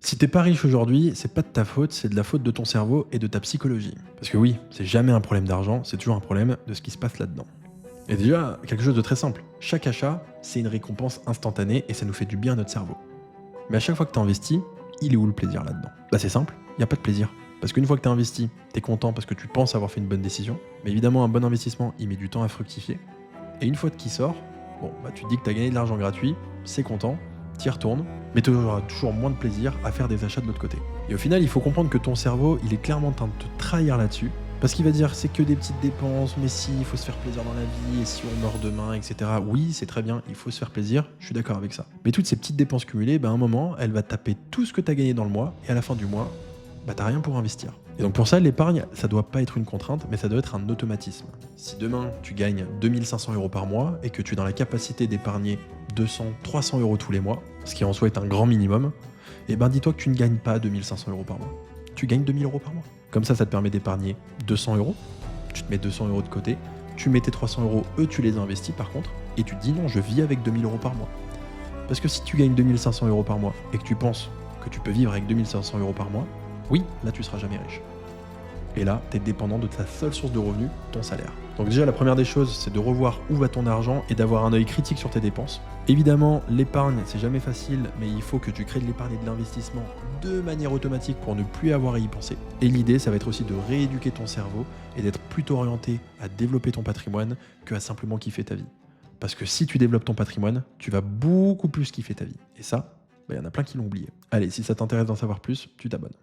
Si t'es pas riche aujourd'hui, c'est pas de ta faute, c'est de la faute de ton cerveau et de ta psychologie. Parce que oui, c'est jamais un problème d'argent, c'est toujours un problème de ce qui se passe là-dedans. Et déjà, quelque chose de très simple. Chaque achat, c'est une récompense instantanée et ça nous fait du bien à notre cerveau. Mais à chaque fois que tu investis, il est où le plaisir là-dedans? Bah c'est simple, il n'y a pas de plaisir. Parce qu'une fois que tu as investi, tu es content parce que tu penses avoir fait une bonne décision. Mais évidemment, un bon investissement, il met du temps à fructifier. Et une fois qu'il sort, bon, bah tu te dis que tu as gagné de l'argent gratuit, c'est content, tu y retournes, mais tu auras toujours moins de plaisir à faire des achats de l'autre côté. Et au final, il faut comprendre que ton cerveau, il est clairement en train de te trahir là-dessus. Parce qu'il va dire c'est que des petites dépenses, mais si, il faut se faire plaisir dans la vie, et si on meurt demain, etc. Oui, c'est très bien, il faut se faire plaisir, je suis d'accord avec ça. Mais toutes ces petites dépenses cumulées, à un moment, elle va taper tout ce que tu as gagné dans le mois, et à la fin du mois, t'as rien pour investir. Et donc pour ça, l'épargne, ça doit pas être une contrainte, mais ça doit être un automatisme. Si demain, tu gagnes 2500 euros par mois, et que tu es dans la capacité d'épargner 200, 300 euros tous les mois, ce qui en soi est un grand minimum, dis-toi que tu ne gagnes pas 2500 euros par mois. Tu gagnes 2000 euros par mois. Comme ça te permet d'épargner 200 euros. Tu te mets 200 euros de côté. Tu mets tes 300 euros, eux, tu les investis par contre. Et tu te dis non, je vis avec 2000 euros par mois. Parce que si tu gagnes 2500 euros par mois et que tu penses que tu peux vivre avec 2500 euros par mois, oui, là tu seras jamais riche. Et là, tu es dépendant de ta seule source de revenus, ton salaire. Donc déjà, la première des choses, c'est de revoir où va ton argent et d'avoir un œil critique sur tes dépenses. Évidemment, l'épargne, c'est jamais facile, mais il faut que tu crées de l'épargne et de l'investissement de manière automatique pour ne plus avoir à y penser. Et l'idée, ça va être aussi de rééduquer ton cerveau et d'être plutôt orienté à développer ton patrimoine que à simplement kiffer ta vie. Parce que si tu développes ton patrimoine, tu vas beaucoup plus kiffer ta vie. Et ça, il y en a plein qui l'ont oublié. Allez, si ça t'intéresse d'en savoir plus, tu t'abonnes.